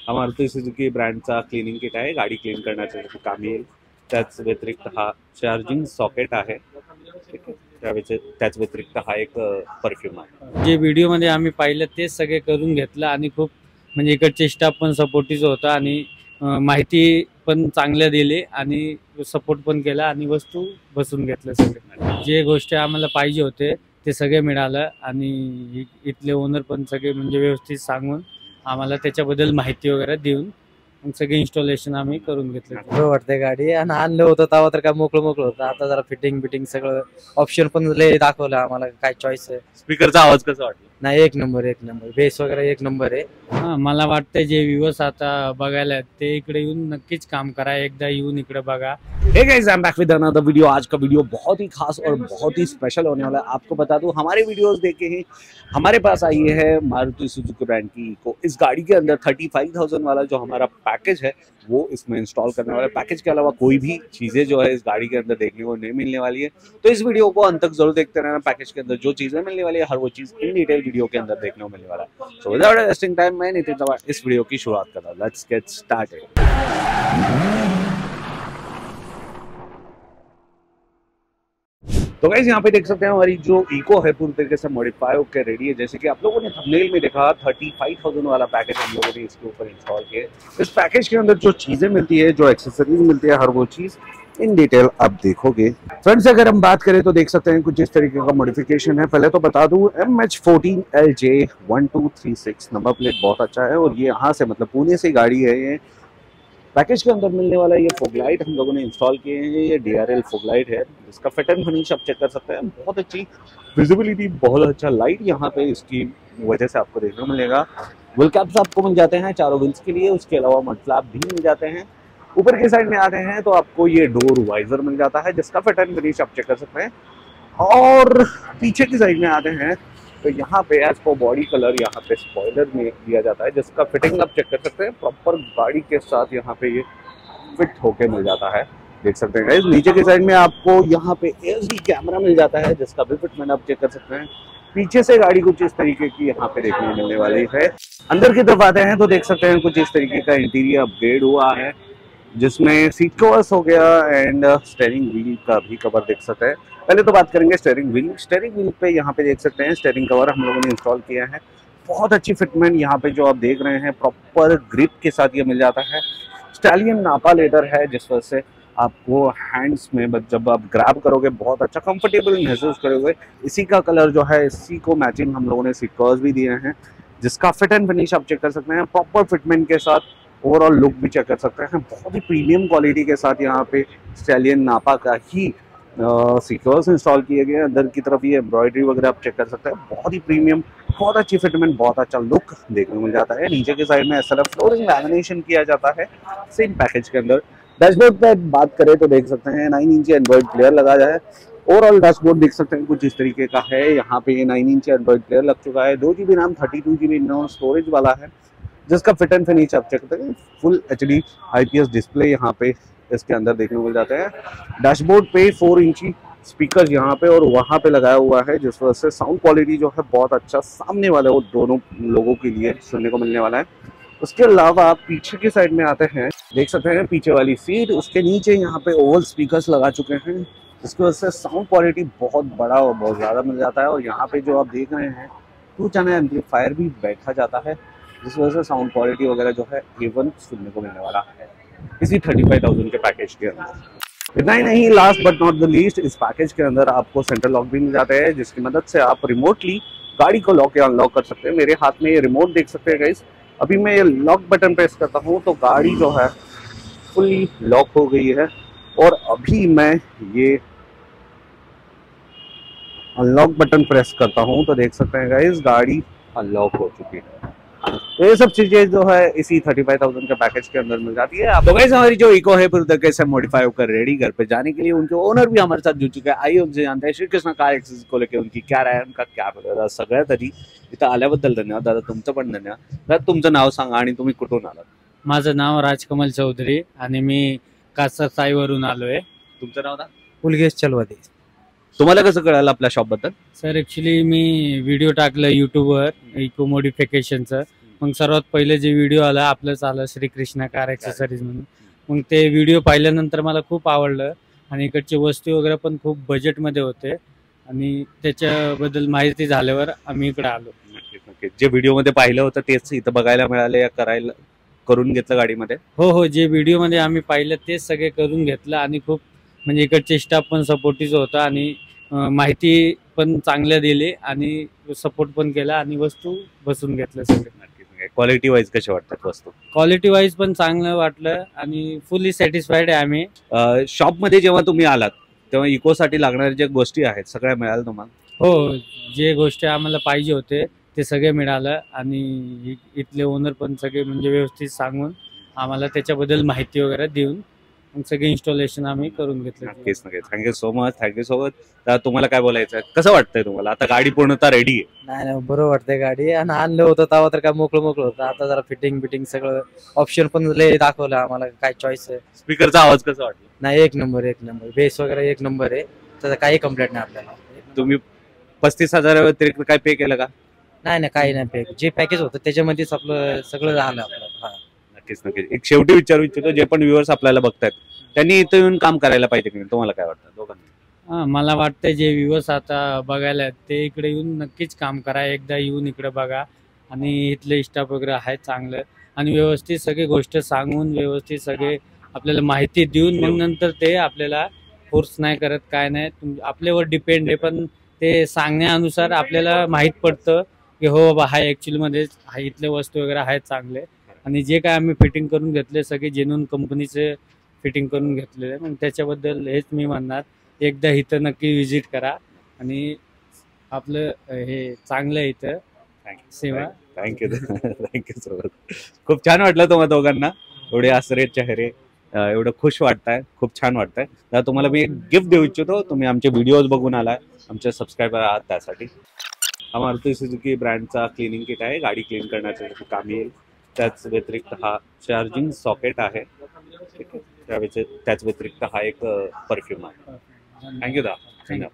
हा Maruti Suzuki ब्रँडचा cleaning kit आहे, गाडी क्लीन करण्यासाठी काम येईल. त्याच व्यतिरिक्त हा चार्जिंग सॉकेट आहे. त्याच व्यतिरिक्त हा एक परफ्यूम आहे. जे व्हिडिओमध्ये आम्ही पाहिलं तेच सगळे करून घेतलं आणि खूप म्हणजे इकडचे स्टाफ पण सपोर्टिव्ह होता आणि माहिती पण चांगल्या दिली आणि सपोर्ट पण केला आणि वस्तू बसून घेतल्या. सगळे जे गोष्टी आम्हाला पाहिजे होते ते सगळे मिळालं आणि इथले ओनर पण सगळे म्हणजे व्यवस्थित सांगून आम्हाला त्याच्याबद्दल माहिती वगैरे देऊन सगळे इन्स्टॉलेशन आम्ही करून घेतले. बरं वाटते गाडी आणि आणलं होतं तेव्हा तर काय मोकळं होतं. आता जरा फिटिंग सगळं ऑप्शन पण लय दाखवलं आम्हाला, काय चॉईस आहे. स्पीकरचा आवाज कसा वाटला? नाही, एक नंबर बेस वगैरे एक नंबर आहे. हाँ, मला वाटतं जे व्ह्यूअर्स आता बघायला आहेत ते इकडे येऊन नक्कीच काम करा, एकदा येऊन इकडे बघा. Hey guys, I'm back with another video. आज का वीडियो बहुत ही खास और बहुत ही स्पेशल होने वाला है। आपको बता दूं, हमारे वीडियोस देख के ही हमारे पास आई है मारुति सुजुकी ब्रांड की इको। इस गाड़ी के अंदर 35,000 वाला जो हमारा पैकेज है वो इसमें इंस्टॉल करने वाला है। पैकेज के अलावा कोई भी चीजें जो है इस गाड़ी के अंदर देखने को नहीं मिलने वाली है, तो इस वीडियो को अंत तक जरूर देखते रहना। पैकेज के अंदर जो चीजें मिलने वाली है हर वो चीज इन डिटेल वीडियो के अंदर देखने को मिलने वाला है। सो विदाउट वेस्टिंग टाइम मैं नितिन तवाड़ इस वीडियो की शुरुआत कर रहा हूँ। Let's get started. तो गाइस यहाँ पे देख सकते हैं हमारी जो इको है पूरी तरीके से मॉडिफाई होकर रेडी है। जैसे कि आप लोगों ने थंबनेल में देखा 35,000 वाला पैकेज हम लोगों ने इसके ऊपर इंस्टॉल किया। इस पैकेज के अंदर जो चीजें मिलती है, जो एक्सेसरीज मिलती है, हर वो चीज इन डिटेल आप देखोगे। फ्रेंड्स, अगर हम बात करें तो देख सकते हैं कुछ इस तरीके का मॉडिफिकेशन है। पहले तो बता दूं MH14LJ1236 नंबर प्लेट बहुत अच्छा है और ये यहाँ से मतलब पुणे से गाड़ी है। ये पैकेज के अंदर मिलने वाला ये फोगलाइट हम लोगों ने इंस्टॉल किए हैं। ये DRL फोगलाइट है, इसका फिट एंड फिनिश आप चेक कर सकते हैं। बहुत अच्छी विजिबिलिटी, बहुत अच्छा लाइट यहाँ पे इसकी वजह से आपको देखने को मिलेगा। व्हील कैप्स आपको मिल जाते हैं चारों व्हील्स के लिए, उसके अलावा मड फ्लैप भी मिल जाते हैं। ऊपर की साइड में आते हैं तो आपको ये डोर वाइजर मिल जाता है जिसका फिट एंड फिनिश आप चेक कर सकते हैं। और पीछे की साइड में आते हैं तो यहाँ पे एज पर बॉडी कलर यहाँ पे स्पॉइलर में दिया जाता है जिसका फिटिंग आप चेक कर सकते हैं। प्रॉपर गाड़ी के साथ यहाँ पे ये फिट होके मिल जाता है, देख सकते हैं। नीचे की साइड में आपको यहाँ पे HD कैमरा मिल जाता है जिसका भी फिटमेंट आप चेक कर सकते हैं। पीछे से गाड़ी कुछ इस तरीके की यहाँ पे देखने मिलने वाली है। अंदर की तरफ आते हैं तो देख सकते हैं कुछ इस तरीके का इंटीरियर अपग्रेड हुआ है जिसमें सीट कवर्स हो गया एंड स्टीयरिंग व्हील का भी कवर देख सकते हैं। पहले तो बात करेंगे स्टीयरिंग व्हील पे यहाँ पे देख सकते हैं स्टीयरिंग कवर हम लोगों ने इंस्टॉल किया है। बहुत अच्छी फिटमेंट यहाँ पे जो आप देख रहे हैं, प्रॉपर ग्रिप के साथ ये मिल जाता है। स्टैलियन नापा लेदर है जिस वजह से आपको हैंड्स में जब आप ग्रैब करोगे बहुत अच्छा कंफर्टेबल महसूस करोगे। इसी का कलर जो है, इसी को मैचिंग हम लोगों ने सीट कवर्स भी दिए हैं जिसका फिट एंड फिनिश आप चेक कर सकते हैं। प्रॉपर फिटमेंट के साथ ओवरऑल लुक भी चेक कर सकते हैं। बहुत ही प्रीमियम क्वालिटी के साथ यहाँ पे स्टैलियन नापा का ही सीक्वर्स इंस्टॉल किए गए। अंदर की तरफ ये एम्ब्रॉयडरी वगैरह आप चेक कर सकते हैं। बहुत ही प्रीमियम, बहुत अच्छी फिटमेंट, बहुत अच्छा लुक देखने को मिल जाता है। नीचे के साइड में SLF फ्लोरिंग लैमिनेशन किया जाता है सेम पैकेज के अंदर। डैशबोर्ड पे बात करें तो देख सकते हैं 9 इंच एंड्रॉइड प्लेयर लगा जाए। ओवरऑल डैशबोर्ड देख सकते हैं कुछ इस तरीके का है। यहाँ पे 9 इंच एंड्रॉइड प्लेयर लग चुका है। 2GB RAM 32GB internal storage वाला है जिसका फिट एंड फिनिश आप चेक करते हैं। फुल HD IPS डिस्प्ले यहाँ पे इसके अंदर देखने को मिल जाते हैं। डैशबोर्ड पे 4 इंची स्पीकर यहाँ पे और वहाँ पे लगाया हुआ है जिस वजह से साउंड क्वालिटी जो है बहुत अच्छा सामने वाले वो दोनों लोगों के लिए सुनने को मिलने वाला है। उसके अलावा आप पीछे की साइड में आते हैं, देख सकते हैं पीछे वाली सीट, उसके नीचे यहाँ पे ओवल स्पीकर्स लगा चुके हैं जिसकी वजह से साउंड क्वालिटी बहुत बड़ा और बहुत ज़्यादा मिल जाता है। और यहाँ पे जो आप देख रहे हैं 2 चैनल एम्पलीफायर भी बैठा जाता है जिस वजह से साउंड क्वालिटी वगैरह जो है A1 सुनने को मिलने वाला है इसी 35,000 के पैकेज के अंदर। इतना ही नहीं, last but not the least, इस पैकेज के अंदर आपको सेंट्रल लॉक भी मिल जाता है जिसकी मदद से आप रिमोटली गाड़ी को लॉक या अनलॉक कर सकते हैं। मेरे हाथ में ये रिमोट देख सकते हैं गाइस। अभी मैं ये लॉक बटन प्रेस करता हूँ तो गाड़ी जो है फुली लॉक हो गई है और अभी मैं ये अनलॉक बटन प्रेस करता हूँ तो देख सकते हैं गाइस गाड़ी अनलॉक हो चुकी है। तो ये सब चीजें जो है इसी 35,000 के पैकेज के अंदर मिल जाती है। तो गाइस हमारी जो इको है पूरी तरीके से मॉडिफाई होकर रेडी घर पे जाने के लिए। उनके ओनर भी हमारे साथ जुड़ चुके हैं। आइए उनसे जानते हैं श्री कृष्ण कार एक्सेसरीज को लेकर उनकी क्या राय, उनका क्या बघा। सगळ्यात आधी इथं आल्याबद्दल धन्यवाद दादा, तुमचं पण धन्यवाद। दादा तुमचं नाव सांगा आणि तुम्ही कुठून आलात? माझं नाव राजकमल चौधरी आणि मी कासासाईवरून आलोय। तुमचं नाव ना? पुलगेश चलवादे। तुम्हाला कसं कळालं आपल्या शॉप बद्दल? सर ॲक्च्युली मी व्हिडिओ टाकलं यूट्यूबवर इको मॉडिफिकेशनचं मग सर्वात पहिले जे व्हिडिओ आला आपलंच आलं श्रीकृष्णा कार ॲक्सेसरीज म्हणून. मग ते व्हिडिओ पाहिल्यानंतर मला खूप आवडलं आणि इकडची वस्तू वगैरे पण खूप बजेटमध्ये होते आणि त्याच्याबद्दल माहिती झाल्यावर आम्ही इकडे आलो. नक्कीच नक्कीच. जे व्हिडिओमध्ये पाहिलं होतं तेच इथं बघायला मिळाले या करून घेतलं गाडीमध्ये? हो, जे व्हिडिओमध्ये आम्ही पाहिलं तेच सगळे करून घेतलं आणि खूप म्हणजे इकडचे स्टाफ पण सपोर्टिव्ह होता आणि माहिती पण चांगल्या दिली आणि सपोर्ट पण केला आणि वस्तू बसून घेतलं सगळं. क्वालिटी वाईज कशा वाटतात वस्तू? क्वालिटी वाईज पण चांगलं वाटलं आणि फुल्ली सॅटिस्फाईड आहे आम्ही. शॉपमध्ये जेव्हा तुम्ही आलात तेव्हा इकोसाठी लागणाऱ्या ज्या गोष्टी आहेत सगळ्या मिळाल्या तुम्हाला? हो, जे गोष्टी आम्हाला पाहिजे होते ते सगळे मिळालं आणि इथले ओनर पण सगळे म्हणजे व्यवस्थित सांगून आम्हाला त्याच्याबद्दल माहिती वगैरे देऊन मग सगळे इन्स्टॉलेशन आम्ही करून घेतलं. नक्कीच नक्कीच. Thank you so much. तर तुम्हाला काय बोलायचं आहे? कसं वाटतंय तुम्हाला? आता गाडी पूर्णतः रेडी आहे. नाही बरं वाटतंय गाडी. आणि आणलं होतं तेव्हा तर काय मोकळं होतं. आता जरा फिटिंग सगळं ऑप्शन पण लय दाखवलं आम्हाला, काय चॉईस आहे. स्पीकरचा आवाज कसा वाटला? नाही, एक नंबर. बेस वगैरे एक नंबर आहे. त्याचा काही कंप्लेंट नाही आपल्याला. तुम्ही 35,000 व्यतिरिक्त काय पे केलं का? नाही काही नाही पे. जे पॅकेज होतं त्याच्यामध्येच आपलं सगळं झालं आपलं. हा, नक्कीच. एक शेवटी विचारू इच्छितो, जे पण व्ह्युअर्स आपल्याला बघतायत त्यांनी इथं येऊन काम करायला पाहिजे की नाही? तुम्हाला काय वाटतं दोघांना? मला वाटतं जे व्ह्यूअर्स आता बघायला आहेत ते इकडे येऊन नक्कीच काम करा. एकदा येऊन इकडे बघा आणि इथले स्टाफ वगैरे आहेत चांगलं आणि व्यवस्थित सगळी गोष्ट सांगून व्यवस्थित सगळे आपल्याला माहिती देऊन मग नंतर ते आपल्याला फोर्स नाही करत, काय नाही. आपल्यावर डिपेंड आहे, पण ते सांगण्यानुसार आपल्याला माहीत पडतं की हो बाबा हा ॲक्च्युअलमध्ये हा इथले वस्तू वगैरे आहेत चांगले आणि जे काय आम्ही फिटिंग करून घेतले सगळे जेन्युइन कंपनीचे फिटिंग करून घेतलेले. मग त्याच्याबद्दल हेच मी म्हणणार, एकदा इथं नक्की व्हिजिट करा आणि आपलं हे चांगलं आहे इथं सेवा. Thank you so much. खूप छान वाटलं तुम्हाला दोघांना. एवढे आसरे चेहरे, एवढं खुश वाटतंय, खूप छान वाटतंय. तर तुम्हाला मी एक गिफ्ट देऊ इच्छितो. तुम्ही आमचे व्हिडिओज बघून आलाय, आमचे सबस्क्रायबर आहात, त्यासाठी हा मारुती सुझुकी ब्रँडचा क्लिनिंग किट आहे. गाडी क्लीन करण्याचं काम येईल. त्याच व्यतिरिक्त हा चार्जिंग सॉकेट आहे. त्याच व्यतिरिक्त हा एक परफ्यूम आहे. थँक्यू दा. धन्यवाद.